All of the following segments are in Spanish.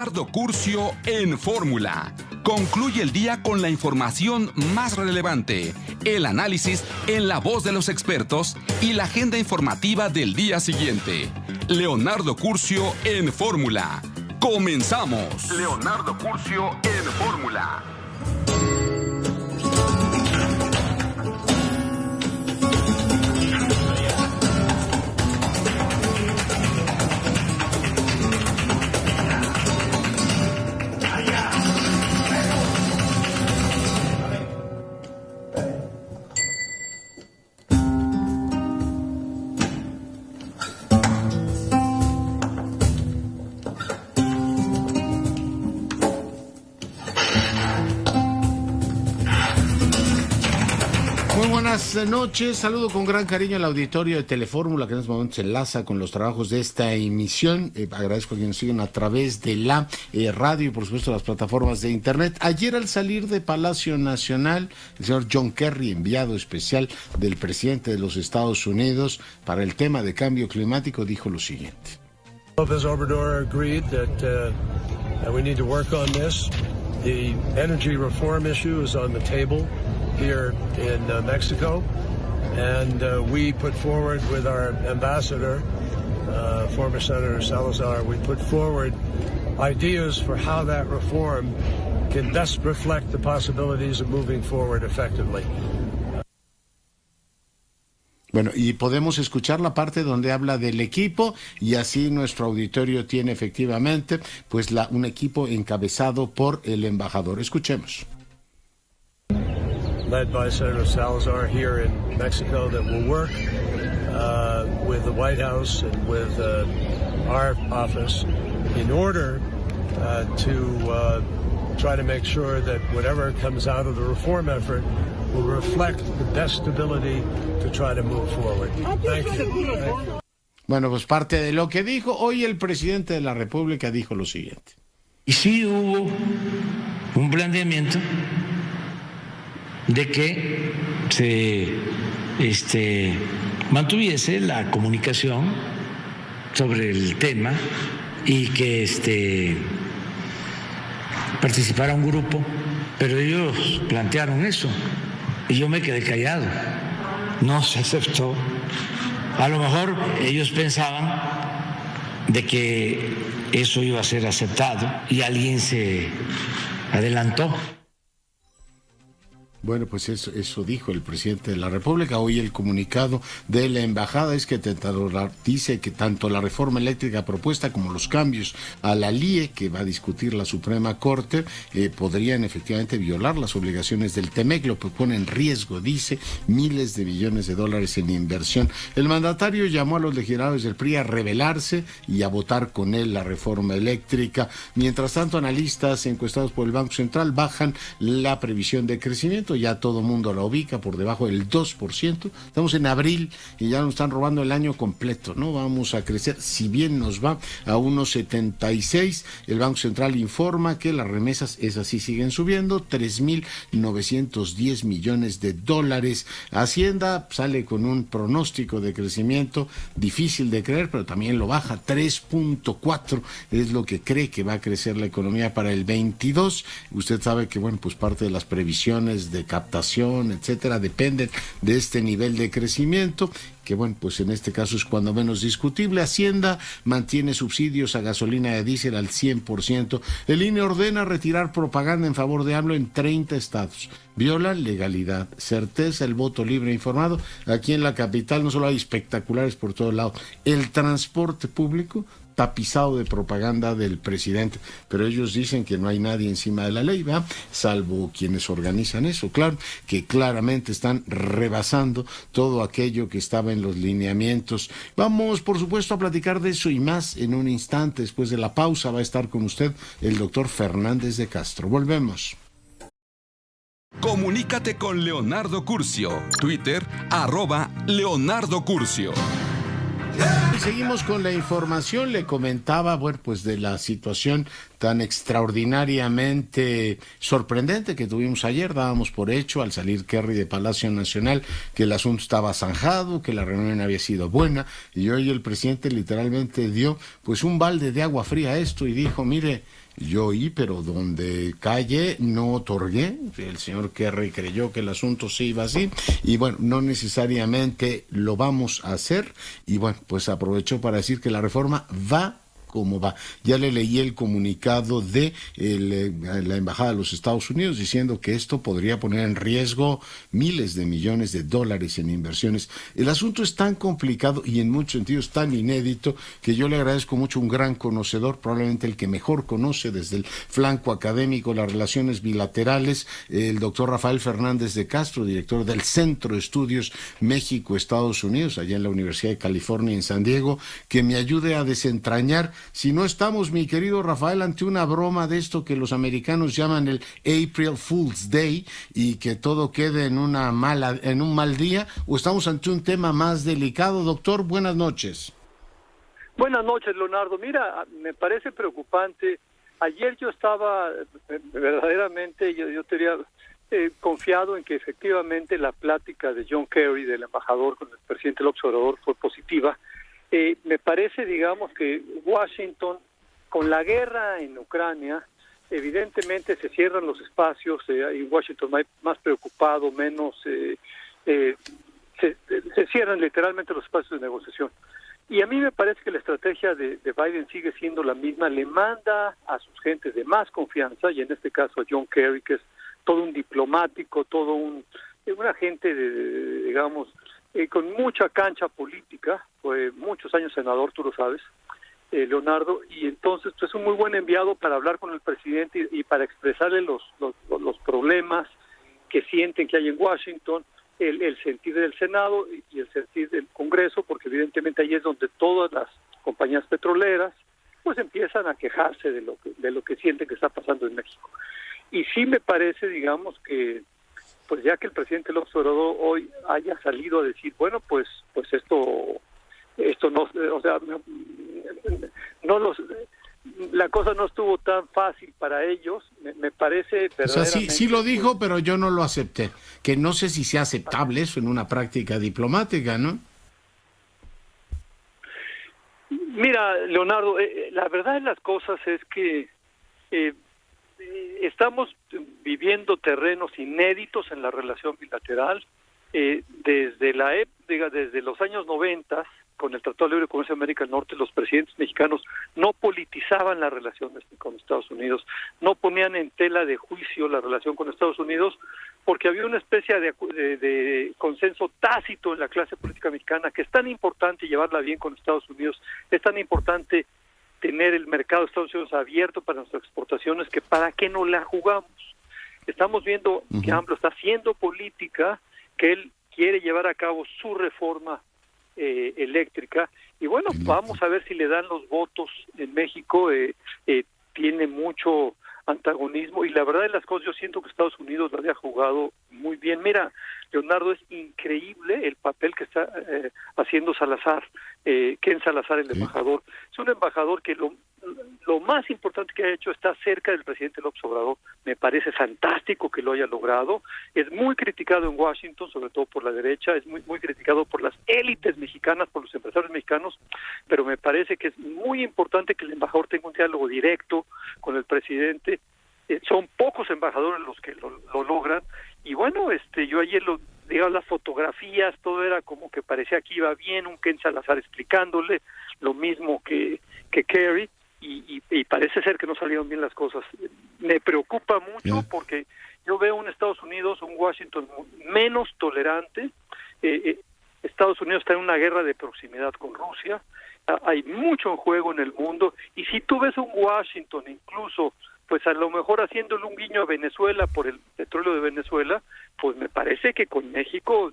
Leonardo Curcio en Fórmula. Concluye el día con la información más relevante, el análisis en la voz de los expertos y la agenda informativa del día siguiente. Leonardo Curcio en Fórmula. ¡Comenzamos! Leonardo Curcio en Fórmula. Buenas noches, saludo con gran cariño al auditorio de Telefórmula que en este momento se enlaza con los trabajos de esta emisión. Agradezco a quienes nos siguen a través de la radio y por supuesto las plataformas de internet. Ayer al salir de Palacio Nacional, el señor John Kerry, enviado especial del presidente de los Estados Unidos para el tema de cambio climático, dijo lo siguiente. López Obrador agreed that we need to work on this. The energy reform issue is on the table here in Mexico, and we put forward with our ambassador, former Senator Salazar, we put forward ideas for how that reform can best reflect the possibilities of moving forward effectively. Bueno, y podemos escuchar la parte donde habla del equipo y así nuestro auditorio tiene efectivamente pues un equipo encabezado por el embajador. Escuchemos. Led by Senator Salazar here in Mexico that will work with the White House and with our office in order to try to make sure that whatever comes out of the reform effort will reflect the best ability to try to move forward. Thank you. Bueno, pues parte de lo que dijo hoy el presidente de la República dijo lo siguiente. Y sí hubo un planteamiento de que se mantuviese la comunicación sobre el tema y que participara un grupo, pero ellos plantearon eso y yo me quedé callado, no se aceptó. A lo mejor ellos pensaban de que eso iba a ser aceptado y alguien se adelantó. Bueno, pues eso dijo el presidente de la República. Hoy el comunicado de la embajada es que dice que tanto la reforma eléctrica propuesta como los cambios a la LIE que va a discutir la Suprema Corte podrían efectivamente violar las obligaciones del TEMEC, lo que pone en riesgo, dice, miles de millones de dólares en inversión. El mandatario llamó a los legisladores del PRI a rebelarse y a votar con él la reforma eléctrica. Mientras tanto, analistas encuestados por el Banco Central bajan la previsión de crecimiento. Ya todo mundo la ubica por debajo del 2%. Estamos en abril y ya nos están robando el año completo, ¿no? Vamos a crecer, si bien nos va a 1.76. El Banco Central informa que las remesas, esas sí siguen subiendo, 3.910 millones de dólares. Hacienda sale con un pronóstico de crecimiento difícil de creer, pero también lo baja, 3.4 es lo que cree que va a crecer la economía para el 22. Usted sabe que, bueno, pues parte de las previsiones de captación, etcétera, dependen de este nivel de crecimiento, que bueno, pues en este caso es cuando menos discutible. Hacienda mantiene subsidios a gasolina de diésel al 100%. El INE ordena retirar propaganda en favor de AMLO en 30 estados. Violan legalidad, certeza, el voto libre e informado. Aquí en la capital no solo hay espectaculares por todos lados. El transporte público tapizado de propaganda del presidente, pero ellos dicen que no hay nadie encima de la ley, ¿verdad? Salvo quienes organizan eso, claro, que claramente están rebasando todo aquello que estaba en los lineamientos. Vamos, por supuesto, a platicar de eso y más en un instante. Después de la pausa va a estar con usted el doctor Fernández de Castro. Volvemos. Comunícate con Leonardo Curcio. Twitter, @Leonardo Curcio. Seguimos con la información. Le comentaba, bueno, pues de la situación tan extraordinariamente sorprendente que tuvimos ayer. Dábamos por hecho al salir Kerry de Palacio Nacional que el asunto estaba zanjado, que la reunión había sido buena, y hoy el presidente literalmente dio pues un balde de agua fría a esto y dijo, mire, Yo oí, pero donde calle no otorgué. El señor Kerry creyó que el asunto se iba así y bueno, no necesariamente lo vamos a hacer y bueno, pues aprovechó para decir que la reforma va como va. Ya le leí el comunicado de la Embajada de los Estados Unidos diciendo que esto podría poner en riesgo miles de millones de dólares en inversiones. El asunto es tan complicado y en muchos sentidos tan inédito que yo le agradezco mucho, un gran conocedor, probablemente el que mejor conoce desde el flanco académico las relaciones bilaterales, el doctor Rafael Fernández de Castro, director del Centro de Estudios México-Estados Unidos, allá en la Universidad de California en San Diego, que me ayude a desentrañar si no estamos, mi querido Rafael, ante una broma de esto que los americanos llaman el April Fool's Day y que todo quede en un mal día, o estamos ante un tema más delicado. Doctor, buenas noches. Buenas noches, Leonardo. Mira, me parece preocupante. Ayer yo estaba verdaderamente, yo tenía confiado en que efectivamente la plática de John Kerry, del embajador con el presidente López Obrador, fue positiva. Me parece, digamos, que Washington, con la guerra en Ucrania, evidentemente se cierran los espacios, y Washington más preocupado, menos, se cierran literalmente los espacios de negociación. Y a mí me parece que la estrategia de Biden sigue siendo la misma, le manda a sus gentes de más confianza, y en este caso a John Kerry, que es todo un diplomático, todo un agente digamos, con mucha cancha política, fue muchos años senador, tú lo sabes, Leonardo, y entonces pues, es un muy buen enviado para hablar con el presidente y para expresarle los problemas que sienten que hay en Washington, el sentir del Senado y el sentir del Congreso, porque evidentemente ahí es donde todas las compañías petroleras pues empiezan a quejarse de lo que sienten que está pasando en México. Y sí me parece, digamos, que pues ya que el presidente López Obrador hoy haya salido a decir, bueno, pues esto no, o sea, la cosa no estuvo tan fácil para ellos, me parece verdaderamente... O sea, sí lo dijo, pero yo no lo acepté, que no sé si sea aceptable eso en una práctica diplomática, ¿no? Mira, Leonardo, la verdad de las cosas es que estamos viviendo terrenos inéditos en la relación bilateral desde los años 90, con el Tratado de Libre Comercio de América del Norte. Los presidentes mexicanos no politizaban la relación con Estados Unidos, no ponían en tela de juicio la relación con Estados Unidos, porque había una especie de consenso tácito en la clase política mexicana, que es tan importante llevarla bien con Estados Unidos, es tan importante tener el mercado de Estados Unidos abierto para nuestras exportaciones, que para qué no la jugamos. Estamos viendo que AMLO está haciendo política, que él quiere llevar a cabo su reforma eléctrica, y bueno, vamos a ver si le dan los votos en México. Tiene mucho antagonismo, y la verdad de las cosas, yo siento que Estados Unidos lo había jugado muy bien. Mira, Leonardo, es increíble el papel que está haciendo Salazar, Ken Salazar, el embajador. Es un embajador que lo más importante que ha hecho está cerca del presidente López Obrador. Me parece fantástico que lo haya logrado. Es muy criticado en Washington, sobre todo por la derecha, es muy criticado por las élites mexicanas, por los empresarios mexicanos, pero me parece que es muy importante que el embajador tenga un diálogo directo con el presidente. Son pocos embajadores los que lo logran, y bueno, yo ayer digamos, las fotografías, todo era como que parecía que iba bien, un Ken Salazar explicándole lo mismo que Kerry, y parece ser que no salieron bien las cosas. Me preocupa mucho porque yo veo un Estados Unidos, un Washington menos tolerante. Estados Unidos está en una guerra de proximidad con Rusia, hay mucho en juego en el mundo, y si tú ves un Washington incluso pues a lo mejor haciéndole un guiño a Venezuela por el petróleo de Venezuela, pues me parece que con México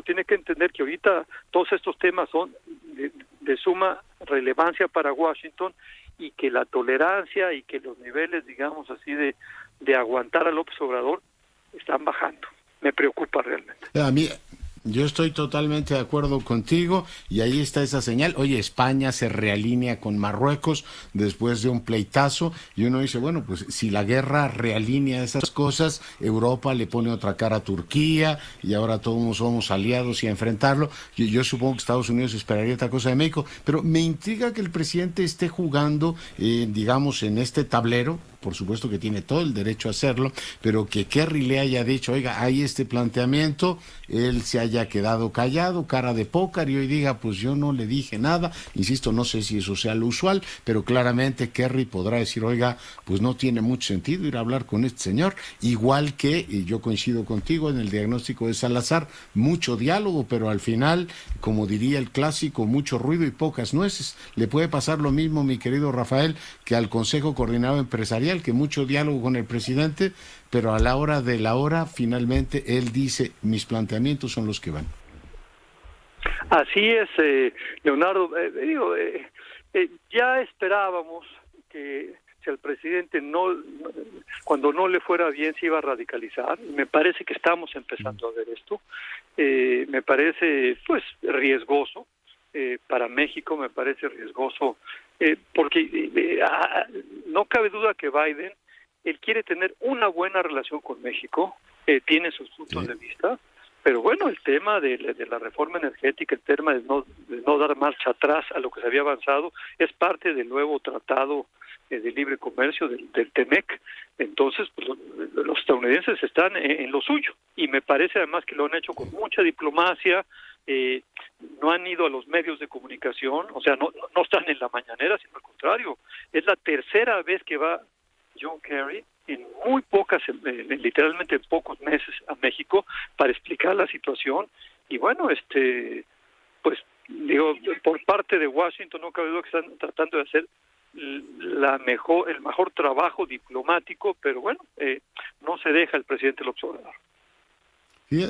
tiene que entender que ahorita todos estos temas son de suma relevancia para Washington, y que la tolerancia y que los niveles, digamos así, de aguantar a López Obrador están bajando. Me preocupa realmente. A mí Yo estoy totalmente de acuerdo contigo y ahí está esa señal. Oye, España se realinea con Marruecos después de un pleitazo y uno dice, bueno, pues si la guerra realinea esas cosas, Europa le pone otra cara a Turquía y ahora todos somos aliados y a enfrentarlo. Yo supongo que Estados Unidos esperaría otra cosa de México, pero me intriga que el presidente esté jugando, digamos, en este tablero. Por supuesto que tiene todo el derecho a hacerlo, pero que Kerry le haya dicho, oiga, hay este planteamiento, él se haya quedado callado, cara de póker, y hoy diga, pues yo no le dije nada. Insisto, no sé si eso sea lo usual, pero claramente Kerry podrá decir, oiga, pues no tiene mucho sentido ir a hablar con este señor, igual que, y yo coincido contigo en el diagnóstico de Salazar, mucho diálogo, pero al final, como diría el clásico, mucho ruido y pocas nueces. Le puede pasar lo mismo, mi querido Rafael, que al Consejo Coordinado Empresarial, que mucho diálogo con el presidente, pero a la hora de la hora, finalmente él dice, mis planteamientos son los que van. Así es, Leonardo. Ya esperábamos que si al presidente cuando no le fuera bien se iba a radicalizar. Me parece que estamos empezando a ver esto. Me parece pues riesgoso. Para México me parece riesgoso porque no cabe duda que Biden, él quiere tener una buena relación con México, tiene sus puntos de vista, pero bueno, el tema de la reforma energética, el tema de no dar marcha atrás a lo que se había avanzado, es parte del nuevo tratado de libre comercio del TEMEC. Entonces pues, los estadounidenses están en lo suyo, y me parece además que lo han hecho con mucha diplomacia. No han ido a los medios de comunicación, o sea, no están en la mañanera, sino al contrario, es la tercera vez que va John Kerry en muy pocas, literalmente en pocos meses a México para explicar la situación. Y bueno, pues digo, por parte de Washington no cabe duda que están tratando de hacer el mejor trabajo diplomático, pero bueno, no se deja el presidente López Obrador.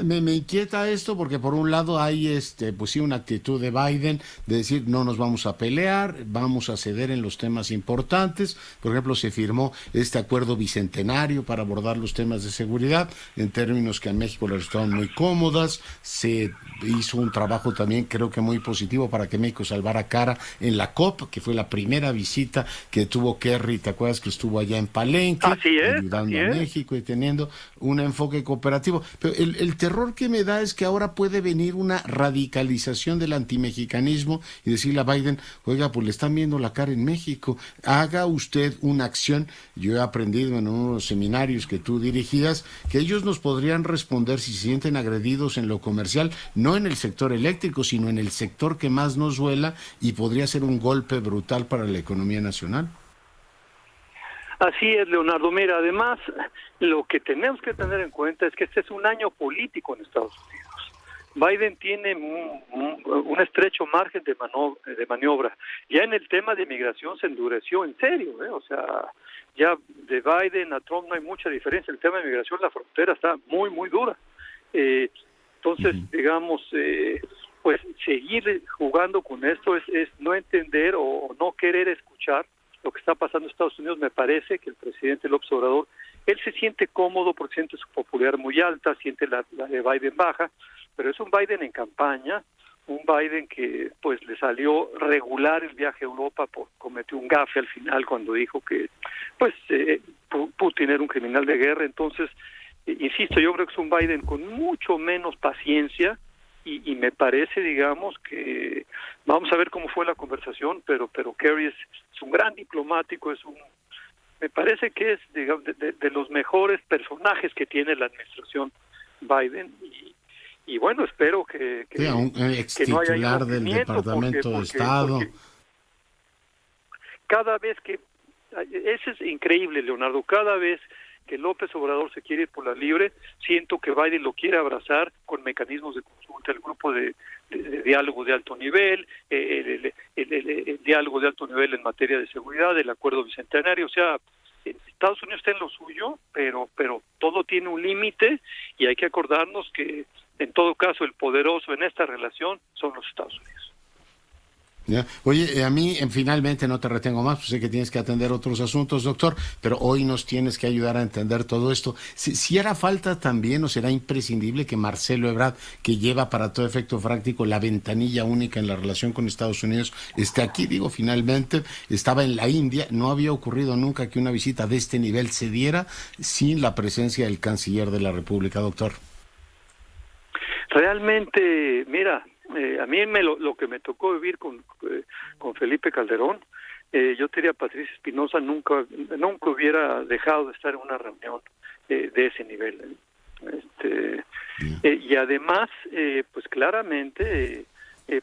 Me inquieta esto porque por un lado hay pues sí, una actitud de Biden de decir no nos vamos a pelear, vamos a ceder en los temas importantes. Por ejemplo, se firmó este acuerdo bicentenario para abordar los temas de seguridad en términos que a México le resultaron muy cómodas. Se hizo un trabajo también creo que muy positivo para que México salvara cara en la COP, que fue la primera visita que tuvo Kerry, ¿te acuerdas que estuvo allá en Palenque? Ayudando a México y teniendo un enfoque cooperativo. Pero el terror que me da es que ahora puede venir una radicalización del antimexicanismo y decirle a Biden, oiga, pues le están viendo la cara en México, haga usted una acción. Yo he aprendido en unos seminarios que tú dirigías que ellos nos podrían responder si se sienten agredidos en lo comercial, no en el sector eléctrico, sino en el sector que más nos duela, y podría ser un golpe brutal para la economía nacional. Así es, Leonardo. Mira, además, lo que tenemos que tener en cuenta es que este es un año político en Estados Unidos. Biden tiene un estrecho margen de maniobra. Ya en el tema de migración se endureció en serio, o sea, ya de Biden a Trump no hay mucha diferencia. El tema de migración, la frontera está muy, muy dura. Entonces, digamos, pues seguir jugando con esto es no entender o no querer escuchar lo que está pasando en Estados Unidos. Me parece que el presidente López Obrador, él se siente cómodo porque siente su popularidad muy alta, siente la de Biden baja, pero es un Biden en campaña, un Biden que pues le salió regular el viaje a Europa, cometió un gafe al final cuando dijo que pues Putin era un criminal de guerra. Entonces, insisto, yo creo que es un Biden con mucho menos paciencia, y me parece, digamos, que vamos a ver cómo fue la conversación, pero Kerry es un gran diplomático, me parece que es, digamos, de los mejores personajes que tiene la administración Biden, y bueno, espero que un ex titular del Departamento de Estado. Porque cada vez que, eso es increíble, Leonardo, cada vez que López Obrador se quiere ir por la libre, siento que Biden lo quiere abrazar con mecanismos de consulta, el grupo de diálogo de alto nivel, el diálogo de alto nivel en materia de seguridad, el acuerdo bicentenario. O sea, Estados Unidos está en lo suyo, pero todo tiene un límite, y hay que acordarnos que en todo caso el poderoso en esta relación son los Estados Unidos. Ya. Oye, a mí finalmente no te retengo más, pues sé que tienes que atender otros asuntos, doctor, pero hoy nos tienes que ayudar a entender todo esto. Si hará falta también o será imprescindible que Marcelo Ebrard, que lleva para todo efecto práctico la ventanilla única en la relación con Estados Unidos, esté aquí. Digo, finalmente estaba en la India, no había ocurrido nunca que una visita de este nivel se diera sin la presencia del canciller de la República, doctor. Realmente, mira, a mí lo que me tocó vivir con Felipe Calderón, yo te diría, Patricia Espinosa nunca hubiera dejado de estar en una reunión de ese nivel. Y además, pues claramente,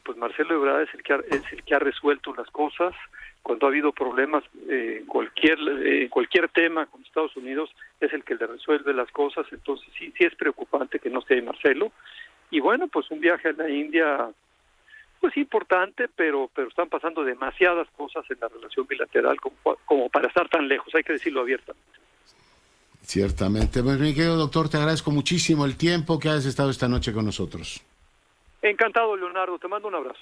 pues Marcelo Ebrard es el que ha resuelto las cosas. Cuando ha habido problemas en cualquier tema con Estados Unidos, es el que le resuelve las cosas. Entonces sí es preocupante que no esté Marcelo. Y bueno, pues un viaje a la India, pues importante, pero están pasando demasiadas cosas en la relación bilateral como para estar tan lejos, hay que decirlo abiertamente. Ciertamente. Pues mi querido doctor, te agradezco muchísimo el tiempo que has estado esta noche con nosotros. Encantado, Leonardo, te mando un abrazo.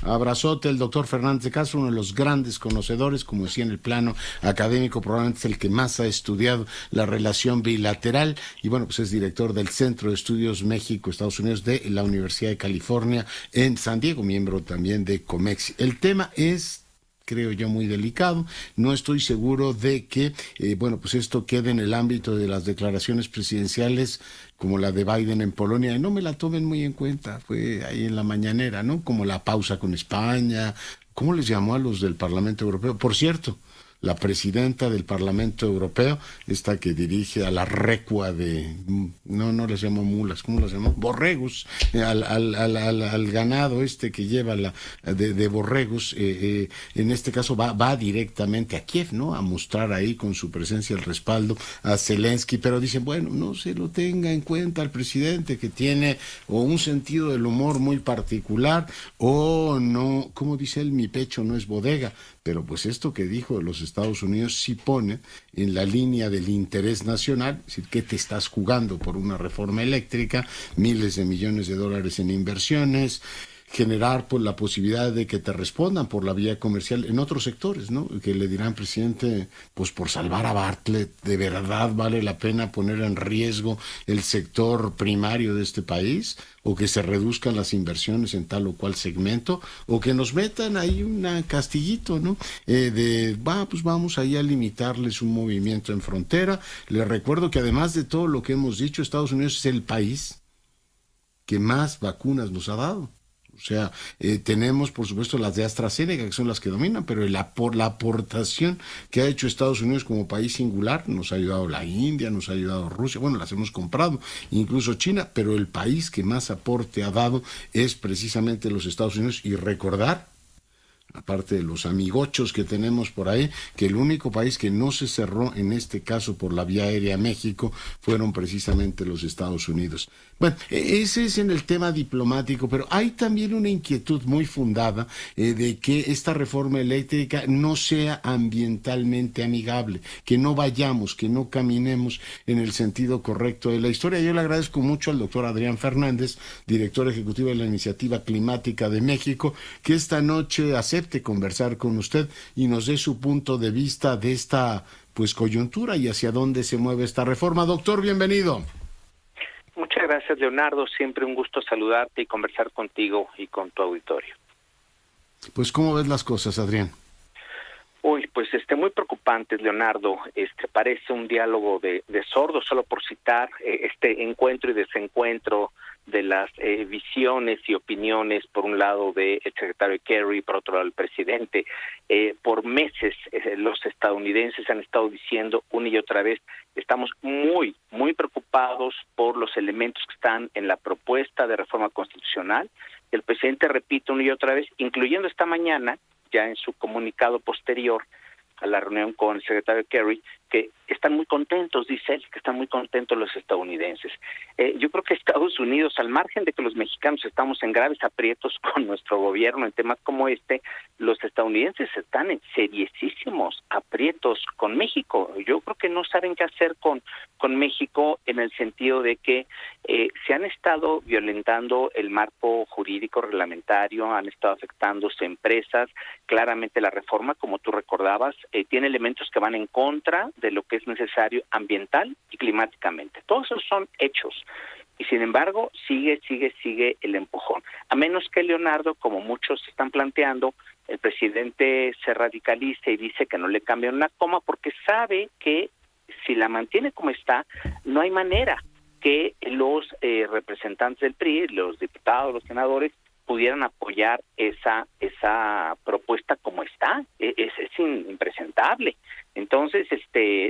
Abrazote, el doctor Fernández de Castro, uno de los grandes conocedores, como decía, en el plano académico, probablemente es el que más ha estudiado la relación bilateral, y bueno, pues es director del Centro de Estudios México-Estados Unidos de la Universidad de California en San Diego, miembro también de COMEX. El tema es, creo yo, muy delicado. No estoy seguro de que, bueno, pues esto quede en el ámbito de las declaraciones presidenciales como la de Biden en Polonia, y no me la tomen muy en cuenta, fue ahí en la mañanera, ¿no? Como la pausa con España, ¿cómo les llamó a los del Parlamento Europeo? Por cierto, la presidenta del Parlamento Europeo, esta que dirige a la recua de, no les llamo mulas, ¿cómo las llamó? Borregos, al ganado que lleva de borregos, en este caso va directamente a Kiev, ¿no? A mostrar ahí con su presencia el respaldo a Zelensky, pero dicen, bueno, no se lo tenga en cuenta el presidente, que tiene o un sentido del humor muy particular, o no, como dice él, mi pecho no es bodega. Pero pues esto que dijo de los Estados Unidos sí pone en la línea del interés nacional, es decir, ¿qué te estás jugando por una reforma eléctrica? Miles de millones de dólares en inversiones, generar pues la posibilidad de que te respondan por la vía comercial en otros sectores, ¿no? Que le dirán, presidente, pues por salvar a Bartlett, ¿de verdad vale la pena poner en riesgo el sector primario de este país? O que se reduzcan las inversiones en tal o cual segmento, o que nos metan ahí un castillito, ¿no? Pues vamos ahí a limitarles un movimiento en frontera. Les recuerdo que además de todo lo que hemos dicho, Estados Unidos es el país que más vacunas nos ha dado. O sea, tenemos, por supuesto, las de AstraZeneca, que son las que dominan, pero la aportación que ha hecho Estados Unidos como país singular, nos ha ayudado la India, nos ha ayudado Rusia, bueno, las hemos comprado, incluso China, pero el país que más aporte ha dado es precisamente los Estados Unidos. Y recordar, aparte de los amigochos que tenemos por ahí, que el único país que no se cerró en este caso por la vía aérea a México fueron precisamente los Estados Unidos. Bueno, ese es en el tema diplomático, pero hay también una inquietud muy fundada de que esta reforma eléctrica no sea ambientalmente amigable, que no vayamos, que no caminemos en el sentido correcto de la historia. Yo le agradezco mucho al doctor Adrián Fernández, director ejecutivo de la Iniciativa Climática de México, que esta noche acepte conversar con usted y nos dé su punto de vista de esta pues coyuntura y hacia dónde se mueve esta reforma. Doctor, bienvenido. Muchas gracias, Leonardo. Siempre un gusto saludarte y conversar contigo y con tu auditorio. Pues, ¿cómo ves las cosas, Adrián? Uy, pues muy preocupantes, Leonardo. Parece un diálogo de sordos, solo por citar este encuentro y desencuentro de las visiones y opiniones, por un lado del secretario Kerry, por otro lado el presidente. Por meses los estadounidenses han estado diciendo una y otra vez, estamos muy, muy preocupados por los elementos que están en la propuesta de reforma constitucional. El presidente repite una y otra vez, incluyendo esta mañana, ya en su comunicado posterior a la reunión con el secretario Kerry, que están muy contentos, dice él, que están muy contentos los estadounidenses. Yo creo que Estados Unidos, al margen de que los mexicanos estamos en graves aprietos con nuestro gobierno en temas como este, los estadounidenses están en seriosísimos aprietos con México. Yo creo que no saben qué hacer con México, en el sentido de que se han estado violentando el marco jurídico reglamentario, han estado afectándose empresas. Claramente la reforma, como tú recordabas, tiene elementos que van en contra de lo que es necesario ambiental y climáticamente. Todos esos son hechos. Y sin embargo, sigue el empujón. A menos que, Leonardo, como muchos están planteando, el presidente se radicalice y dice que no le cambien una coma, porque sabe que si la mantiene como está, no hay manera que los representantes del PRI, los diputados, los senadores, pudieran apoyar esa propuesta como está. Es impresentable. Entonces,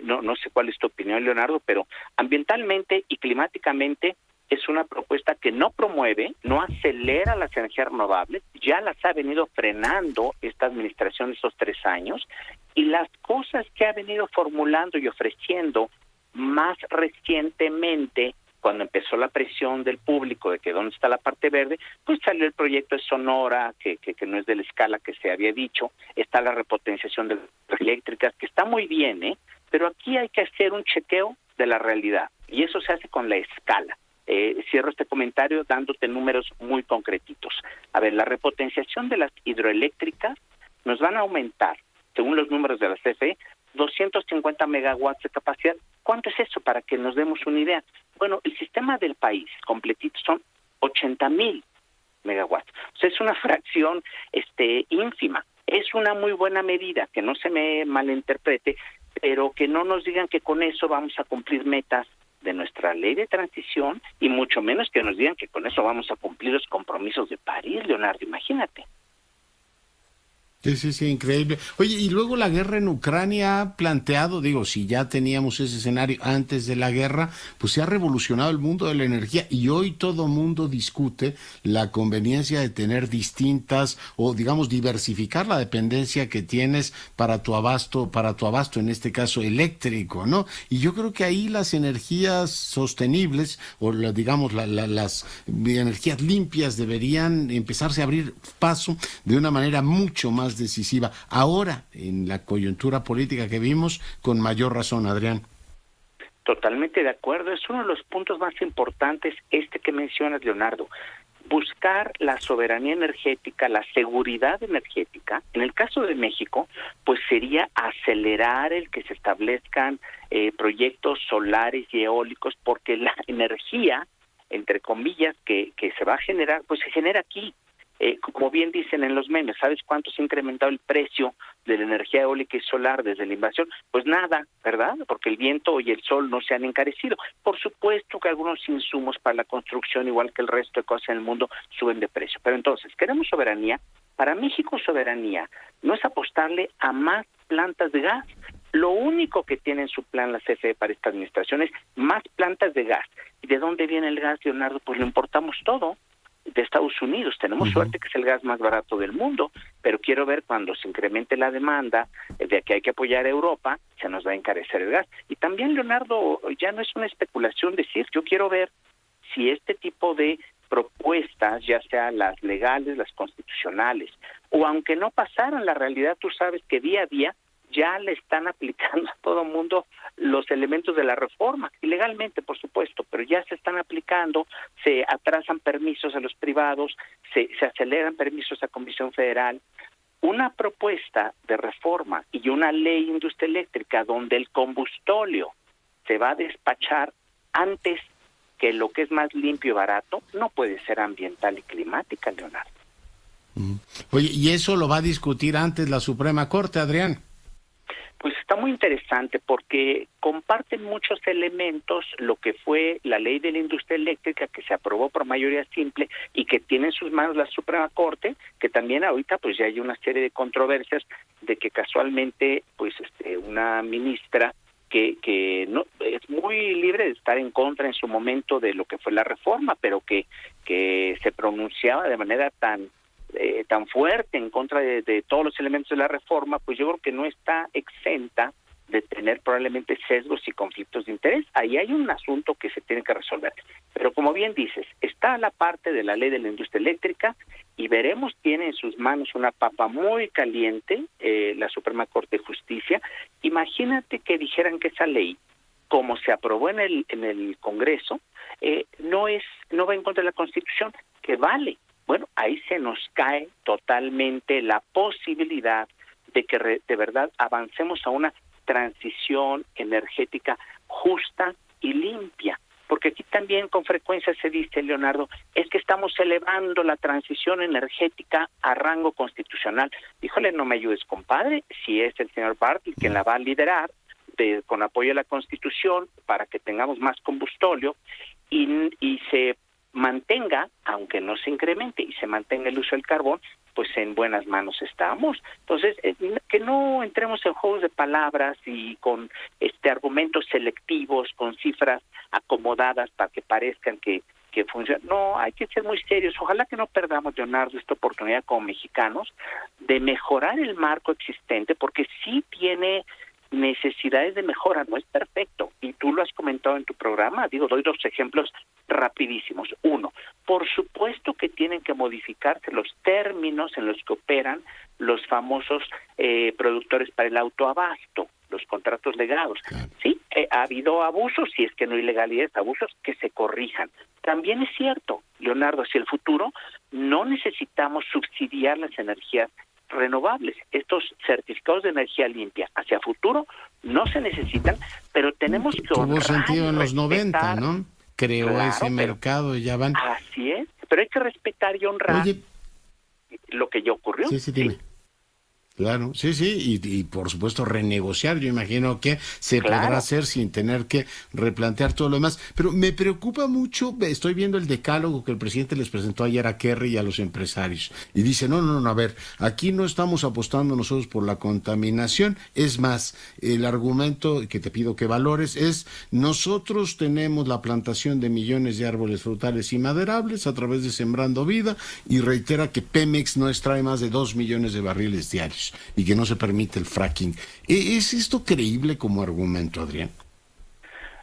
no sé cuál es tu opinión, Leonardo, pero ambientalmente y climáticamente es una propuesta que no promueve, no acelera las energías renovables, ya las ha venido frenando esta administración estos 3 años, y las cosas que ha venido formulando y ofreciendo más recientemente, cuando empezó la presión del público de que dónde está la parte verde, pues salió el proyecto de Sonora, que no es de la escala que se había dicho, está la repotenciación de las eléctricas, que está muy bien, pero aquí hay que hacer un chequeo de la realidad, y eso se hace con la escala. Cierro este comentario dándote números muy concretitos. A ver, la repotenciación de las hidroeléctricas nos van a aumentar, según los números de la CFE, 250 megawatts de capacidad. ¿Cuánto es eso? Para que nos demos una idea. Bueno, el sistema del país completito son 80,000 megawatts. O sea, es una fracción ínfima. Es una muy buena medida, que no se me malinterprete, pero que no nos digan que con eso vamos a cumplir metas de nuestra ley de transición, y mucho menos que nos digan que con eso vamos a cumplir los compromisos de París, Leonardo, imagínate. Sí, increíble. Oye, y luego la guerra en Ucrania ha planteado, si ya teníamos ese escenario antes de la guerra, pues se ha revolucionado el mundo de la energía, y hoy todo mundo discute la conveniencia de tener distintas, o diversificar la dependencia que tienes para tu abasto, en este caso eléctrico, ¿no? Y yo creo que ahí las energías sostenibles, o las energías limpias, deberían empezarse a abrir paso de una manera mucho más decisiva. Ahora, en la coyuntura política que vimos, con mayor razón, Adrián. Totalmente de acuerdo. Es uno de los puntos más importantes que mencionas, Leonardo. Buscar la soberanía energética, la seguridad energética. En el caso de México, pues sería acelerar el que se establezcan proyectos solares y eólicos, porque la energía, entre comillas, que se va a generar, pues se genera aquí. Como bien dicen en los memes, ¿sabes cuánto se ha incrementado el precio de la energía eólica y solar desde la invasión? Pues nada, ¿verdad? Porque el viento y el sol no se han encarecido. Por supuesto que algunos insumos para la construcción, igual que el resto de cosas en el mundo, suben de precio. Pero entonces, ¿queremos soberanía? Para México, soberanía no es apostarle a más plantas de gas. Lo único que tiene en su plan la CFE para esta administración es más plantas de gas. ¿Y de dónde viene el gas, Leonardo? Pues lo importamos todo de Estados Unidos. Tenemos suerte que es el gas más barato del mundo, pero quiero ver cuando se incremente la demanda de que hay que apoyar a Europa, se nos va a encarecer el gas. Y también, Leonardo, ya no es una especulación decir, yo quiero ver si este tipo de propuestas, ya sea las legales, las constitucionales, o aunque no pasaran, la realidad, tú sabes que día a día ya le están aplicando a todo el mundo los elementos de la reforma, ilegalmente, por supuesto, pero ya se están aplicando, se atrasan permisos a los privados, se aceleran permisos a Comisión Federal. Una propuesta de reforma y una ley de industria eléctrica donde el combustóleo se va a despachar antes que lo que es más limpio y barato, no puede ser ambiental y climática, Leonardo. Oye, ¿y eso lo va a discutir antes la Suprema Corte, Adrián? Pues está muy interesante porque comparten muchos elementos lo que fue la ley de la industria eléctrica, que se aprobó por mayoría simple y que tiene en sus manos la Suprema Corte, que también ahorita pues ya hay una serie de controversias de que casualmente pues una ministra que no es muy libre de estar en contra en su momento de lo que fue la reforma, pero que se pronunciaba de manera tan fuerte en contra de todos los elementos de la reforma, pues yo creo que no está exenta de tener probablemente sesgos y conflictos de interés. Ahí hay un asunto que se tiene que resolver. Pero como bien dices, está la parte de la ley de la industria eléctrica y veremos, tiene en sus manos una papa muy caliente, la Suprema Corte de Justicia. Imagínate que dijeran que esa ley, como se aprobó en el Congreso, no va en contra de la Constitución, que vale. Bueno, ahí se nos cae totalmente la posibilidad de que de verdad avancemos a una transición energética justa y limpia. Porque aquí también con frecuencia se dice, Leonardo, es que estamos elevando la transición energética a rango constitucional. Híjole, no me ayudes, compadre, si es el señor Bartlett quien la va a liderar, con apoyo a la Constitución, para que tengamos más combustóleo y se mantenga, aunque no se incremente, y se mantenga el uso del carbón, pues en buenas manos estamos. Entonces, que no entremos en juegos de palabras y con argumentos selectivos, con cifras acomodadas para que parezcan que funciona. No, hay que ser muy serios. Ojalá que no perdamos, Leonardo, esta oportunidad como mexicanos de mejorar el marco existente, porque sí tiene necesidades de mejora, no es perfecto, y tú lo has comentado en tu programa. Doy dos ejemplos rapidísimos. Uno, por supuesto que tienen que modificarse los términos en los que operan los famosos productores para el autoabasto, los contratos legados. Claro. Sí, ha habido abusos, si es que no ilegalidades, abusos que se corrijan. También es cierto, Leonardo, hacia el futuro no necesitamos subsidiar las energías renovables. Estos certificados de energía limpia hacia futuro no se necesitan, pero tenemos que honrar. Tuvo sentido en los 90, ¿no? Creó ese mercado y ya van. Así es, pero hay que respetar y honrar lo que ya ocurrió. Sí, dime. ¿Sí? Claro, sí, y por supuesto renegociar, yo imagino que se podrá hacer sin tener que replantear todo lo demás, pero me preocupa mucho, estoy viendo el decálogo que el presidente les presentó ayer a Kerry y a los empresarios, y dice, no, a ver, aquí no estamos apostando nosotros por la contaminación, es más, el argumento que te pido que valores es, nosotros tenemos la plantación de millones de árboles frutales y maderables a través de Sembrando Vida, y reitera que Pemex no extrae más de 2 millones de barriles diarios. Y que no se permite el fracking. ¿Es esto creíble como argumento, Adrián?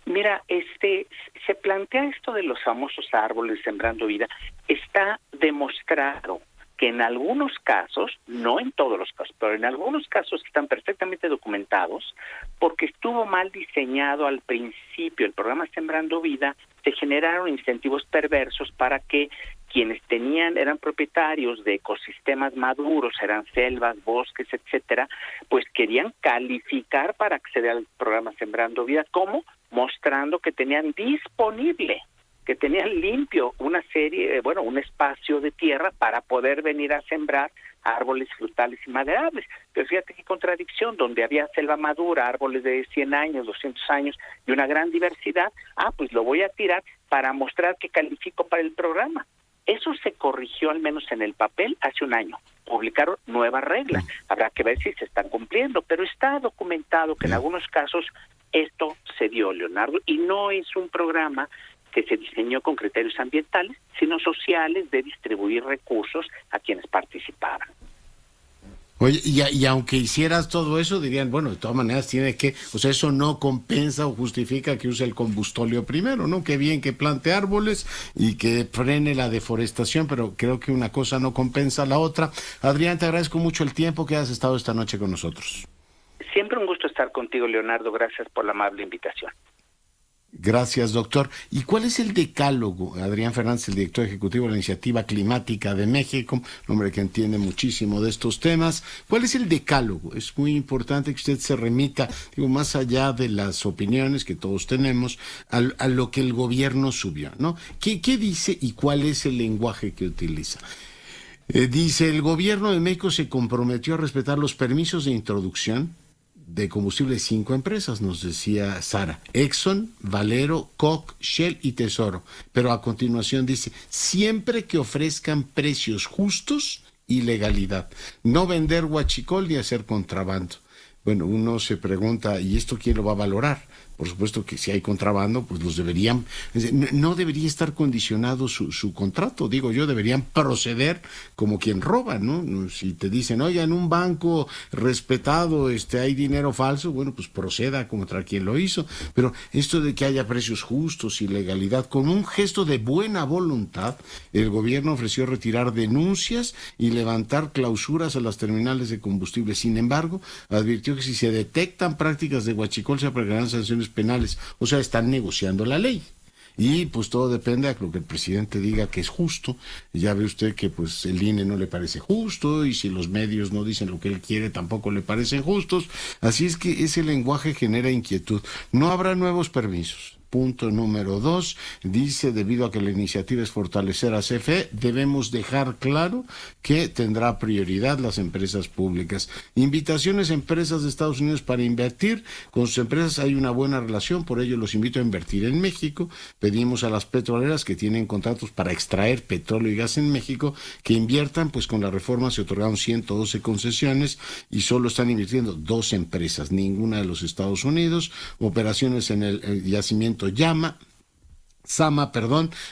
Mira, se plantea esto de los famosos árboles Sembrando Vida. Está demostrado que en algunos casos, no en todos los casos, pero en algunos casos están perfectamente documentados, porque estuvo mal diseñado al principio el programa Sembrando Vida, se generaron incentivos perversos para que quienes eran propietarios de ecosistemas maduros, eran selvas, bosques, etcétera, pues querían calificar para acceder al programa Sembrando Vida. ¿Cómo? Mostrando que tenían disponible, que tenían limpio un espacio de tierra para poder venir a sembrar árboles frutales y maderables. Pero fíjate qué contradicción, donde había selva madura, árboles de 100 años, 200 años y una gran diversidad, pues lo voy a tirar para mostrar que califico para el programa. Eso se corrigió al menos en el papel hace un año. Publicaron nuevas reglas. Habrá que ver si se están cumpliendo, pero está documentado que en algunos casos esto se dio, Leonardo, y no es un programa que se diseñó con criterios ambientales, sino sociales, de distribuir recursos a quienes participaban. Oye, y aunque hicieras todo eso, dirían, bueno, de todas maneras tiene que, eso no compensa o justifica que use el combustóleo primero, ¿no? Qué bien que plante árboles y que frene la deforestación, pero creo que una cosa no compensa la otra. Adrián, te agradezco mucho el tiempo que has estado esta noche con nosotros. Siempre un gusto estar contigo, Leonardo, gracias por la amable invitación. Gracias, doctor. ¿Y cuál es el decálogo? Adrián Fernández, el director ejecutivo de la Iniciativa Climática de México, un hombre que entiende muchísimo de estos temas. ¿Cuál es el decálogo? Es muy importante que usted se remita, más allá de las opiniones que todos tenemos, a lo que el gobierno subió, ¿no? ¿Qué dice y cuál es el lenguaje que utiliza? Dice, el gobierno de México se comprometió a respetar los permisos de introducción de combustible de 5 empresas, nos decía Sara: Exxon, Valero, Koch, Shell y Tesoro. Pero a continuación dice, siempre que ofrezcan precios justos y legalidad. No vender huachicol ni hacer contrabando. bueno, uno se pregunta, ¿y esto quién lo va a valorar? Por supuesto que si hay contrabando, pues los deberían, no debería estar condicionado su contrato, digo yo, deberían proceder como quien roba, ¿no? Si te dicen, oye, en un banco respetado hay dinero falso, bueno, pues proceda contra quien lo hizo, pero esto de que haya precios justos y legalidad, con un gesto de buena voluntad, el gobierno ofreció retirar denuncias y levantar clausuras a las terminales de combustible. Sin embargo, advirtió que si se detectan prácticas de huachicol se aplicarán sanciones penales, o sea, están negociando la ley. Y pues todo depende de lo que el presidente diga que es justo. Ya ve usted que pues el INE no le parece justo, y si los medios no dicen lo que él quiere tampoco le parecen justos. Así es que ese lenguaje genera inquietud. No habrá nuevos permisos. Punto número 2, dice, debido a que la iniciativa es fortalecer a CFE, debemos dejar claro que tendrá prioridad las empresas públicas. Invitaciones a empresas de Estados Unidos para invertir. Con sus empresas hay una buena relación, por ello los invito a invertir en México. Pedimos a las petroleras que tienen contratos para extraer petróleo y gas en México que inviertan, pues con la reforma se otorgaron 112 concesiones y solo están invirtiendo 2 empresas, ninguna de los Estados Unidos. Operaciones en el yacimiento Sama,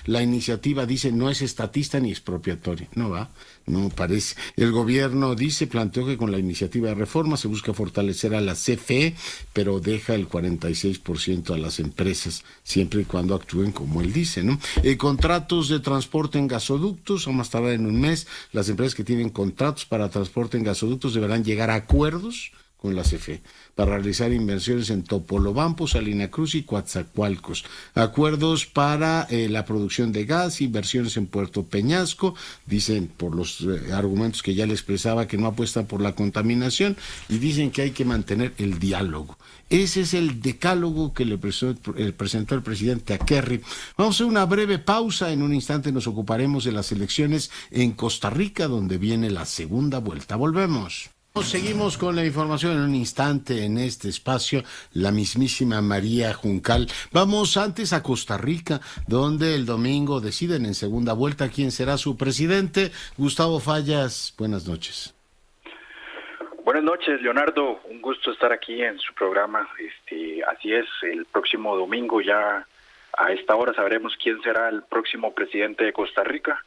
la iniciativa dice no es estatista ni expropiatoria, no parece. El gobierno planteó que con la iniciativa de reforma se busca fortalecer a la CFE, pero deja el 46% a las empresas, siempre y cuando actúen como él dice, ¿no? Contratos de transporte en gasoductos, a más tardar en un mes, las empresas que tienen contratos para transporte en gasoductos deberán llegar a acuerdos con la CFE para realizar inversiones en Topolobampo, Salina Cruz y Coatzacoalcos. Acuerdos para la producción de gas, inversiones en Puerto Peñasco, dicen por los argumentos que ya le expresaba que no apuestan por la contaminación, y dicen que hay que mantener el diálogo. Ese es el decálogo que le presentó el presidente a Kerry. Vamos a hacer una breve pausa. En un instante nos ocuparemos de las elecciones en Costa Rica, donde viene la segunda vuelta. Volvemos. Seguimos con la información en un instante en este espacio, la mismísima María Juncal. Vamos antes a Costa Rica, donde el domingo deciden en segunda vuelta quién será su presidente. Gustavo Fallas, buenas noches. Buenas noches, Leonardo. Un gusto estar aquí en su programa. Así es, el próximo domingo ya a esta hora sabremos quién será el próximo presidente de Costa Rica.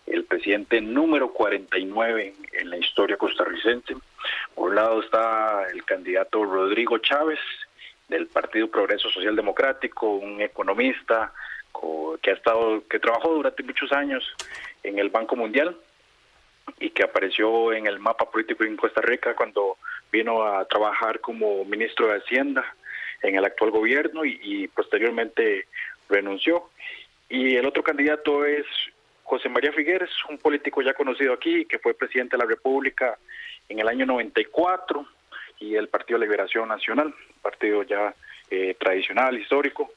El presidente número 49 en la historia costarricense. Por un lado está el candidato Rodrigo Chávez, del Partido Progreso Social Democrático, un economista que trabajó durante muchos años en el Banco Mundial y que apareció en el mapa político en Costa Rica cuando vino a trabajar como ministro de Hacienda en el actual gobierno y posteriormente renunció. Y el otro candidato es José María Figueres, un político ya conocido aquí, que fue presidente de la República en el año 94, y el Partido de Liberación Nacional, partido ya tradicional, histórico,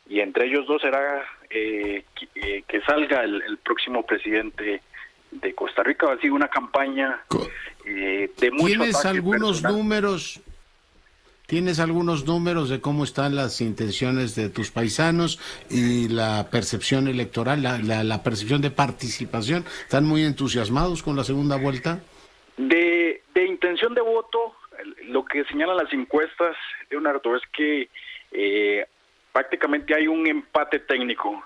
y entre ellos dos será que salga el próximo presidente de Costa Rica. Ha sido una campaña de mucho ¿Tienes ataque algunos personal. números? ¿Tienes algunos números de cómo están las intenciones de tus paisanos y la percepción electoral, la percepción de participación? ¿Están muy entusiasmados con la segunda vuelta? De intención de voto, lo que señalan las encuestas, Leonardo, es que prácticamente hay un empate técnico.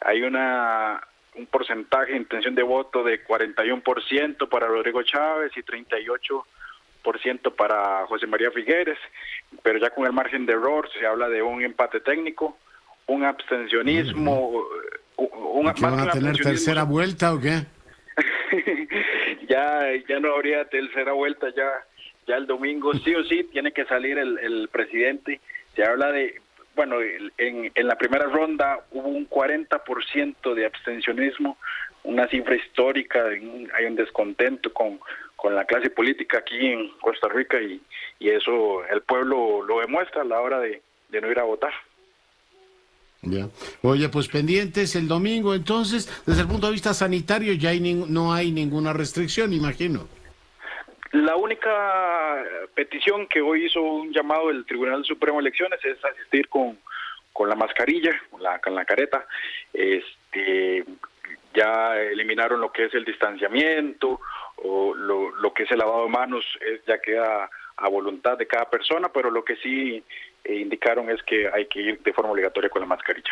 Hay un porcentaje de intención de voto de 41% para Rodrigo Chávez y 38% para José María Figueres, pero ya con el margen de error se habla de un empate técnico, un abstencionismo. ¿Que van a tener tercera vuelta o qué? ya no habría tercera vuelta, ya el domingo sí o sí tiene que salir el presidente. Se habla de, en la primera ronda hubo un 40% de abstencionismo, una cifra histórica. Hay un descontento con la clase política aquí en Costa Rica y eso el pueblo lo demuestra a la hora de no ir a votar. Ya. Oye, pues pendientes el domingo, entonces, desde el punto de vista sanitario ya no hay ninguna restricción, imagino. La única petición que hoy hizo un llamado el Tribunal Supremo de Elecciones es asistir con la mascarilla, con la careta. Ya eliminaron lo que es el distanciamiento, o lo que es el lavado de manos, ya queda a voluntad de cada persona, pero lo que sí indicaron es que hay que ir de forma obligatoria con la mascarilla.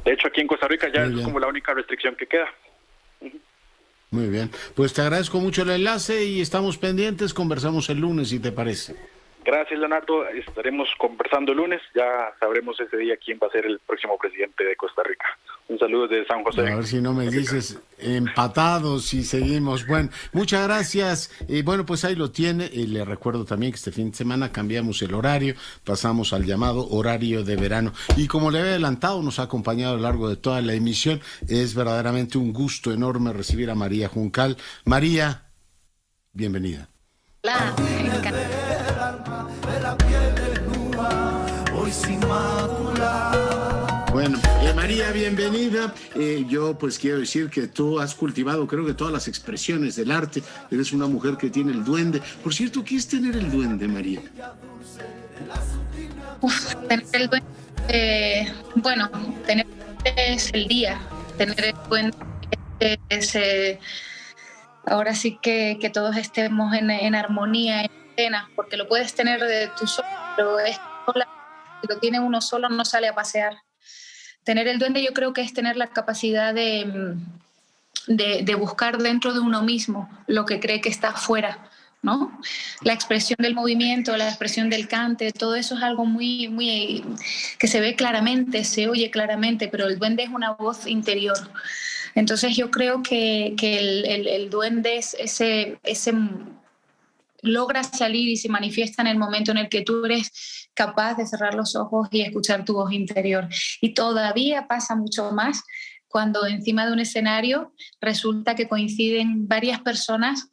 De hecho, aquí en Costa Rica ya es como la única restricción que queda. Muy bien, pues te agradezco mucho el enlace y estamos pendientes, conversamos el lunes, si te parece. Gracias, Leonardo, estaremos conversando el lunes, ya sabremos ese día quién va a ser el próximo presidente de Costa Rica. Un saludo desde San José. A ver si no me dices empatados y seguimos. Bueno, muchas gracias. Bueno, pues ahí lo tiene. Le recuerdo también que este fin de semana cambiamos el horario, pasamos al llamado horario de verano. Y como le había adelantado, nos ha acompañado a lo largo de toda la emisión. Es verdaderamente un gusto enorme recibir a María Juncal. María, bienvenida. Hola, Bueno, María, bienvenida. Yo pues quiero decir que tú has cultivado, creo que todas las expresiones del arte. Eres una mujer que tiene el duende. Por cierto, ¿qué es tener el duende, María? Tener el duende, bueno, tener el duende es el día. Tener el duende es ahora sí que todos estemos en armonía, en escena, porque lo puedes tener de tú solo, pero si lo tiene uno solo no sale a pasear. Tener el duende yo creo que es tener la capacidad de buscar dentro de uno mismo lo que cree que está afuera, ¿no? La expresión del movimiento, la expresión del cante, todo eso es algo muy, muy que se ve claramente, se oye claramente, pero el duende es una voz interior. Entonces yo creo que el duende es ese logra salir y se manifiesta en el momento en el que tú eres capaz de cerrar los ojos y escuchar tu voz interior. Y todavía pasa mucho más cuando encima de un escenario resulta que coinciden varias personas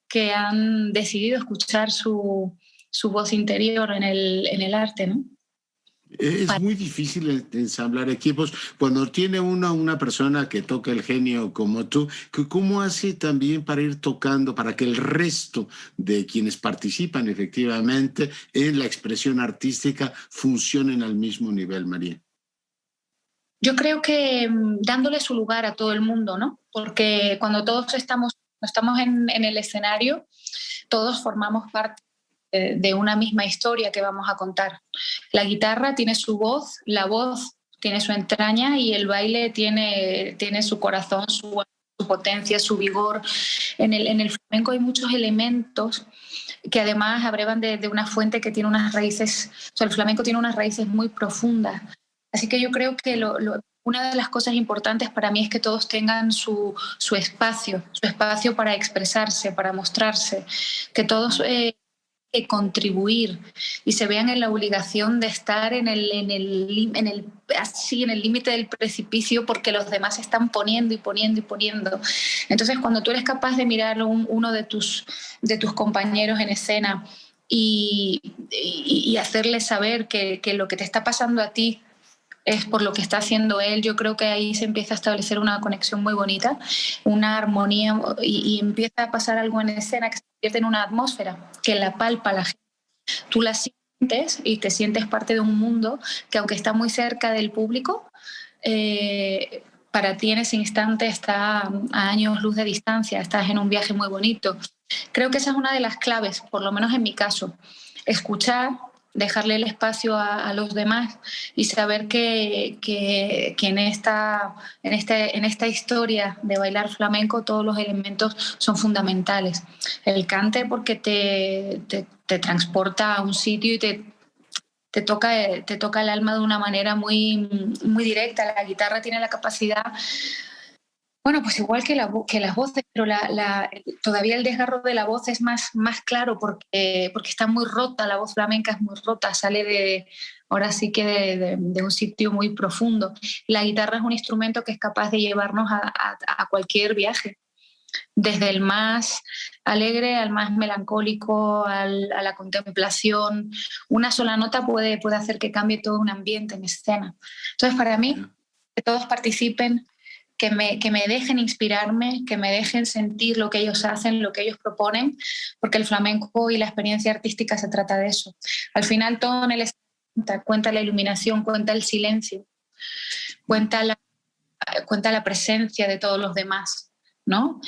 que han decidido escuchar su voz interior en el arte, ¿no? Es muy difícil ensamblar equipos. Cuando tiene una persona que toca el genio como tú, ¿cómo hace también para ir tocando, para que el resto de quienes participan efectivamente en la expresión artística funcionen al mismo nivel, María? Yo creo que dándole su lugar a todo el mundo, ¿no? Porque cuando todos estamos en el escenario, todos formamos parte de una misma historia que vamos a contar. La guitarra tiene su voz, la voz tiene su entraña y el baile tiene su corazón, su potencia, su vigor. En el flamenco hay muchos elementos que además abrevan de una fuente que tiene unas raíces, o sea, el flamenco tiene unas raíces muy profundas. Así que yo creo que una de las cosas importantes para mí es que todos tengan su espacio para expresarse, para mostrarse, que todos que contribuir y se vean en la obligación de estar en el límite del precipicio porque los demás se están poniendo y poniendo y poniendo. Entonces, cuando tú eres capaz de mirar uno de tus compañeros en escena y hacerle saber que lo que te está pasando a ti es por lo que está haciendo él, yo creo que ahí se empieza a establecer una conexión muy bonita, una armonía y empieza a pasar algo en escena que se convierte en una atmósfera que la palpa la gente. Tú la sientes y te sientes parte de un mundo que aunque está muy cerca del público, para ti en ese instante está a años luz de distancia, estás en un viaje muy bonito. Creo que esa es una de las claves, por lo menos en mi caso, escuchar, dejarle el espacio a los demás y saber que en esta historia de bailar flamenco todos los elementos son fundamentales. El cante porque te transporta a un sitio y te toca el alma de una manera muy, muy directa. La guitarra tiene la capacidad, bueno, pues igual que las voces, pero todavía el desgarro de la voz es más claro porque está muy rota, la voz flamenca es muy rota, sale ahora sí que de un sitio muy profundo. La guitarra es un instrumento que es capaz de llevarnos a cualquier viaje, desde el más alegre al más melancólico, a la contemplación. Una sola nota puede hacer que cambie todo un ambiente en escena. Entonces, para mí, que todos participen, que me dejen inspirarme, que me dejen sentir lo que ellos hacen, lo que ellos proponen, porque el flamenco y la experiencia artística se trata de eso. Al final todo en el escenario cuenta la iluminación, cuenta el silencio, cuenta la presencia de todos los demás, ¿no?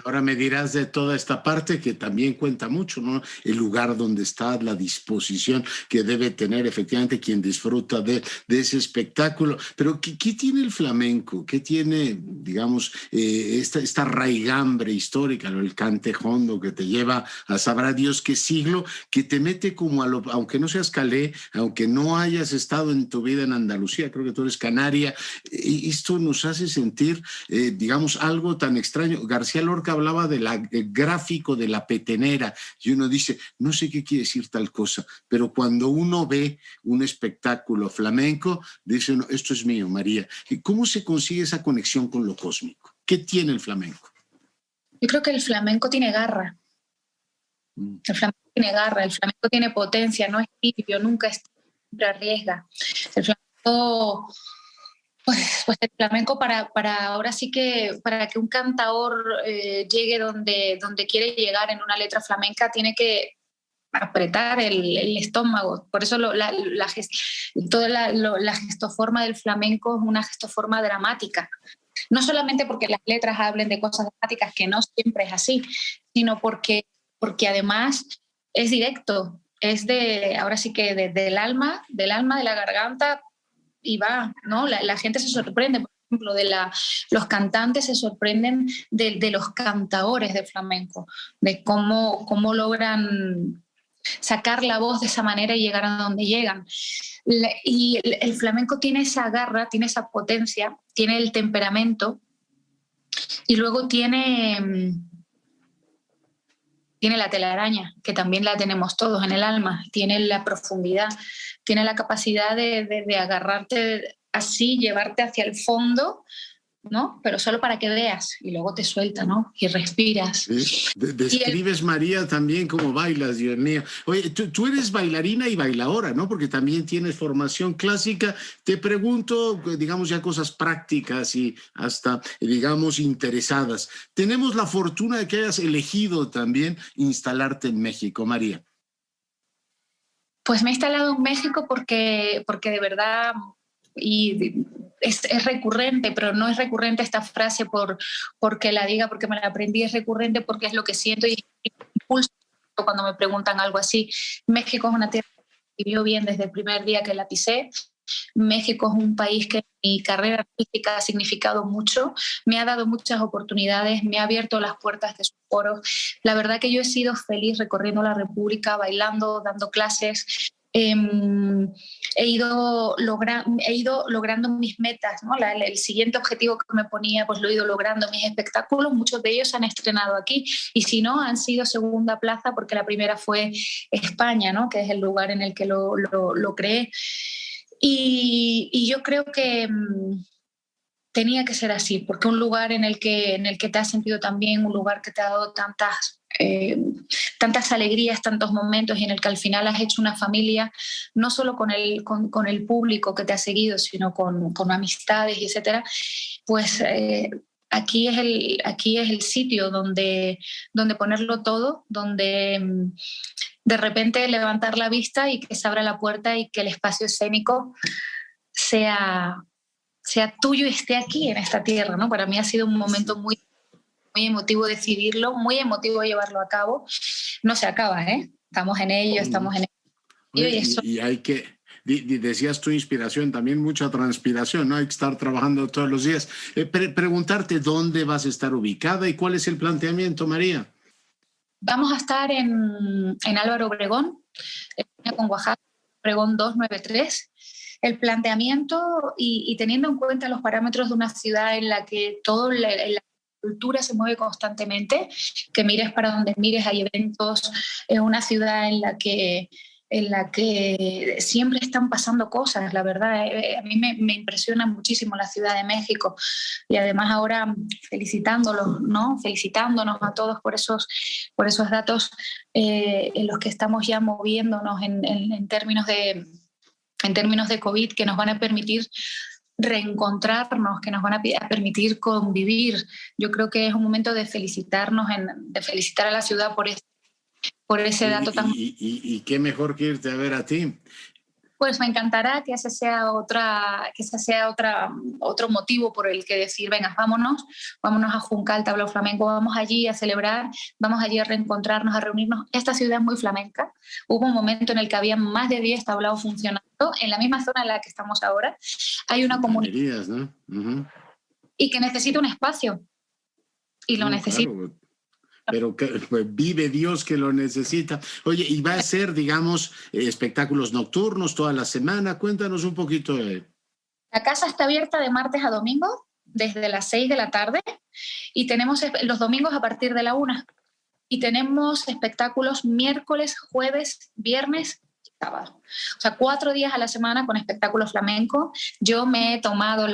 Ahora me dirás de toda esta parte que también cuenta mucho, ¿no? El lugar donde está, la disposición que debe tener efectivamente quien disfruta de ese espectáculo. Pero ¿qué tiene el flamenco? ¿Qué tiene, digamos, esta raigambre histórica, ¿no? El cante hondo que te lleva a sabrá Dios qué siglo, que te mete como aunque no seas calé, aunque no hayas estado en tu vida en Andalucía, creo que tú eres canaria, esto nos hace sentir, digamos, algo tan extraño. García Lorca hablaba del gráfico de la petenera y uno dice, no sé qué quiere decir tal cosa, pero cuando uno ve un espectáculo flamenco, dice, no, esto es mío, María. ¿Y cómo se consigue esa conexión con lo cósmico? ¿Qué tiene el flamenco? Yo creo que el flamenco tiene garra. El flamenco tiene garra, el flamenco tiene potencia, no es tibio, nunca siempre arriesga. El flamenco... Pues el flamenco para ahora sí que para que un cantador llegue donde quiere llegar en una letra flamenca tiene que apretar el estómago. Por eso toda la gestoforma del flamenco es una gestoforma dramática. No solamente porque las letras hablen de cosas dramáticas, que no siempre es así, sino porque además es directo, es ahora sí que del alma, de la garganta, y va, ¿no? La gente se sorprende, por ejemplo, los cantantes se sorprenden de los cantadores de flamenco, de cómo logran sacar la voz de esa manera y llegar a donde llegan. Y el flamenco tiene esa garra, tiene esa potencia, tiene el temperamento y luego tiene la telaraña, que también la tenemos todos en el alma, tiene la profundidad, tiene la capacidad de agarrarte así, llevarte hacia el fondo, ¿no? Pero solo para que veas y luego te suelta, ¿no? Y respiras. ¿Sí? Describes, María, también cómo bailas, Dios mío. Oye, tú eres bailarina y bailadora, ¿no? Porque también tienes formación clásica. Te pregunto, digamos, ya cosas prácticas y hasta, digamos, interesadas. Tenemos la fortuna de que hayas elegido también instalarte en México, María. Pues me he instalado en México porque de verdad... y es recurrente, pero no es recurrente esta frase porque la diga, porque me la aprendí, es recurrente porque es lo que siento y impulso cuando me preguntan algo así. México es una tierra que vivió bien desde el primer día que la pisé. México es un país que en mi carrera artística ha significado mucho, me ha dado muchas oportunidades, me ha abierto las puertas de sus foros. La verdad que yo he sido feliz recorriendo la República, bailando, dando clases. He ido logrando mis metas, ¿no? El siguiente objetivo que me ponía, pues lo he ido logrando. Mis espectáculos, muchos de ellos se han estrenado aquí y si no, han sido segunda plaza porque la primera fue España, ¿no? Que es el lugar en el que lo creé. Y yo creo que tenía que ser así, porque un lugar en el que te has sentido tan bien, un lugar que te ha dado tantas alegrías, tantos momentos y en el que al final has hecho una familia, no solo con el público que te ha seguido, sino con amistades, etcétera, pues aquí es el sitio donde ponerlo todo, donde de repente levantar la vista y que se abra la puerta y que el espacio escénico sea tuyo y esté aquí en esta tierra, ¿no? Para mí ha sido un momento muy, muy emotivo decidirlo, muy emotivo llevarlo a cabo. No se acaba, ¿eh? Estamos en ello. Y hay que... Decías tu inspiración, también mucha transpiración, ¿no? Hay que estar trabajando todos los días. Preguntarte dónde vas a estar ubicada y cuál es el planteamiento, María. Vamos a estar en Álvaro Obregón, con Oaxaca, Obregón 293. El planteamiento y teniendo en cuenta los parámetros de una ciudad en la que la cultura se mueve constantemente, que mires para donde mires, hay eventos, es una ciudad en la que siempre están pasando cosas, la verdad. A mí me impresiona muchísimo la Ciudad de México y además ahora felicitándonos a todos por esos datos en los que estamos ya moviéndonos en términos de COVID, que nos van a permitir reencontrarnos, que nos van a permitir convivir. Yo creo que es un momento de felicitarnos, de felicitar a la ciudad por ese dato tan... Y qué mejor que irte a ver a ti. Pues me encantará que ese sea otro motivo por el que decir, venga, vámonos a Juncal, Tablao Flamenco, vamos allí a celebrar, vamos allí a reencontrarnos, a reunirnos. Esta ciudad es muy flamenca. Hubo un momento en el que había más de 10 tablaos funcionando en la misma zona en la que estamos ahora. Hay una comunidad, ¿no? Uh-huh. Y que necesita un espacio. Y lo necesita. Claro. Pero que, pues, vive Dios que lo necesita. Oye, ¿y va a ser, digamos, espectáculos nocturnos toda la semana? Cuéntanos un poquito de... La casa está abierta de martes a domingo, desde las 6 de la tarde, y tenemos los domingos a partir de la 1. Y tenemos espectáculos miércoles, jueves, viernes y sábado. O sea, 4 días a la semana con espectáculo flamenco. Yo me he tomado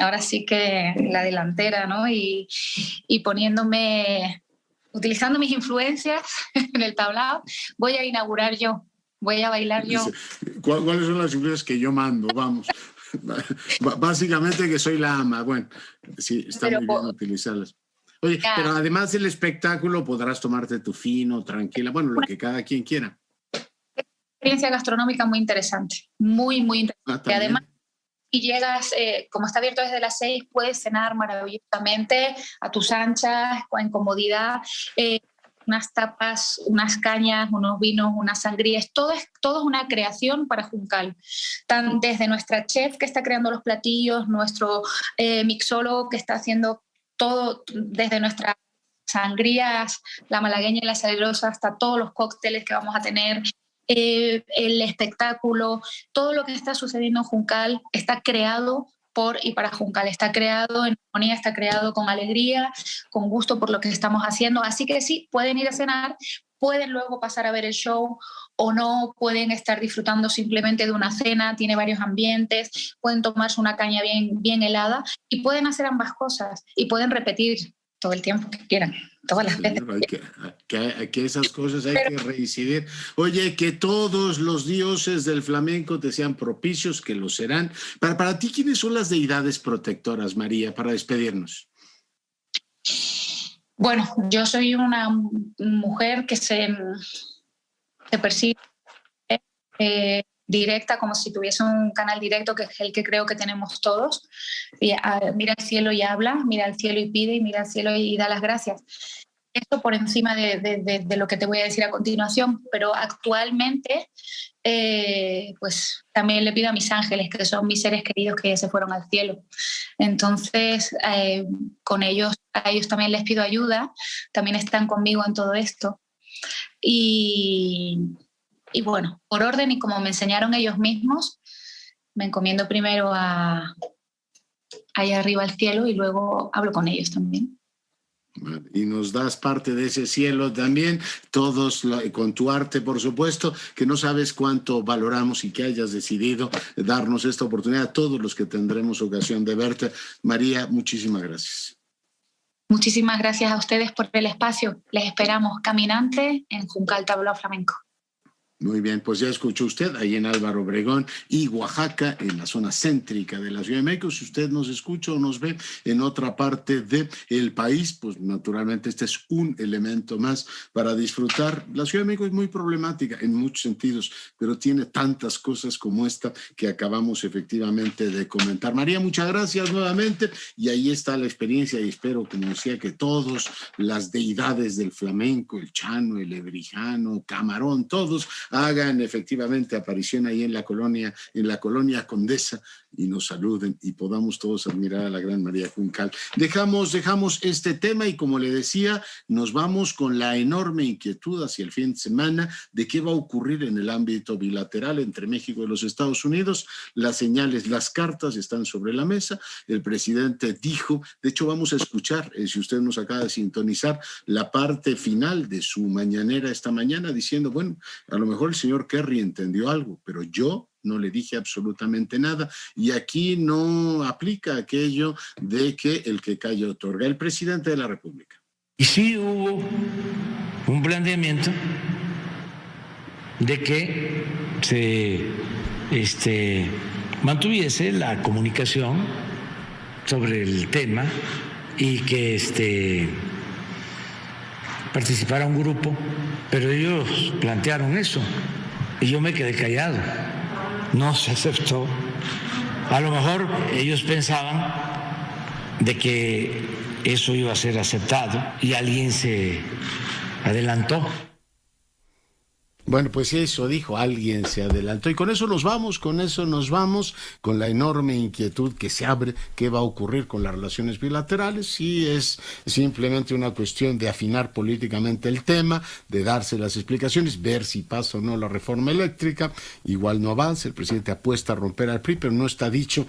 ahora sí que la delantera, ¿no? Y utilizando mis influencias en el tablao, voy a inaugurar yo, voy a bailar yo. ¿Cuáles son las influencias que yo mando? Vamos. Básicamente que soy la ama. Bueno, sí, está muy bien utilizarlas. Oye, pero además del espectáculo podrás tomarte tu fino, tranquila, bueno, lo que cada quien quiera. Experiencia gastronómica muy interesante, muy, muy interesante. Además, y llegas, como está abierto desde las 6, puedes cenar maravillosamente a tus anchas, en comodidad, unas tapas, unas cañas, unos vinos, unas sangrías, todo es una creación para Juncal. Desde nuestra chef que está creando los platillos, nuestro mixólogo que está haciendo todo, desde nuestras sangrías, la malagueña y la salerosa, hasta todos los cócteles que vamos a tener. El espectáculo, todo lo que está sucediendo en Juncal está creado por y para Juncal, está creado en armonía, está creado con alegría, con gusto por lo que estamos haciendo. Así que sí, pueden ir a cenar, pueden luego pasar a ver el show o no, pueden estar disfrutando simplemente de una cena, tiene varios ambientes, pueden tomarse una caña bien helada y pueden hacer ambas cosas y pueden repetir todo el tiempo que quieran, todas las veces. Que esas cosas hay que reincidir. Oye, que todos los dioses del flamenco te sean propicios, que lo serán. Para ti, ¿quiénes son las deidades protectoras, María, para despedirnos? Bueno, yo soy una mujer que se percibe directa, como si tuviese un canal directo, que es el que creo que tenemos todos. Mira al cielo y habla, mira al cielo y pide, y mira al cielo y da las gracias. Esto por encima de lo que te voy a decir a continuación, pero actualmente pues también le pido a mis ángeles, que son mis seres queridos que se fueron al cielo. Entonces, con ellos, a ellos también les pido ayuda, también están conmigo en todo esto. Y bueno, por orden y como me enseñaron ellos mismos, me encomiendo primero allá arriba al cielo y luego hablo con ellos también. Y nos das parte de ese cielo también, todos con tu arte, por supuesto, que no sabes cuánto valoramos y que hayas decidido darnos esta oportunidad a todos los que tendremos ocasión de verte. María, muchísimas gracias. Muchísimas gracias a ustedes por el espacio. Les esperamos caminante en Juncal Tablao Flamenco. Muy bien, pues ya escuchó usted ahí en Álvaro Obregón y Oaxaca, en la zona céntrica de la Ciudad de México. Si usted nos escucha o nos ve en otra parte del país, pues naturalmente este es un elemento más para disfrutar. La Ciudad de México es muy problemática en muchos sentidos, pero tiene tantas cosas como esta que acabamos efectivamente de comentar. María, muchas gracias nuevamente, y ahí está la experiencia, y espero, como decía, que todos las deidades del flamenco, el Chano, el Ebrijano, Camarón, todos hagan efectivamente aparición ahí en la colonia Condesa, y nos saluden y podamos todos admirar a la gran María Juncal. Dejamos este tema y, como le decía, nos vamos con la enorme inquietud hacia el fin de semana de qué va a ocurrir en el ámbito bilateral entre México y los Estados Unidos. Las señales, las cartas están sobre la mesa. El presidente dijo, de hecho vamos a escuchar, si usted nos acaba de sintonizar, la parte final de su mañanera esta mañana, diciendo, bueno, a lo mejor el señor Kerry entendió algo, pero yo no le dije absolutamente nada, y aquí no aplica aquello de que el que calla otorga. El presidente de la República. Y sí hubo un planteamiento de que se mantuviese la comunicación sobre el tema y que participara un grupo, pero ellos plantearon eso, y yo me quedé callado. No se aceptó. A lo mejor ellos pensaban de que eso iba a ser aceptado y alguien se adelantó. Bueno, pues eso dijo, alguien se adelantó y con eso nos vamos con la enorme inquietud que se abre, qué va a ocurrir con las relaciones bilaterales, si es simplemente una cuestión de afinar políticamente el tema, de darse las explicaciones, ver si pasa o no la reforma eléctrica, igual no avanza, el presidente apuesta a romper al PRI, pero no está dicho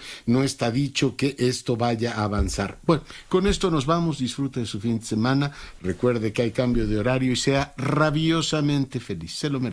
que esto vaya a avanzar. Bueno, con esto nos vamos, disfrute de su fin de semana, recuerde que hay cambio de horario y sea rabiosamente feliz, se lo merece.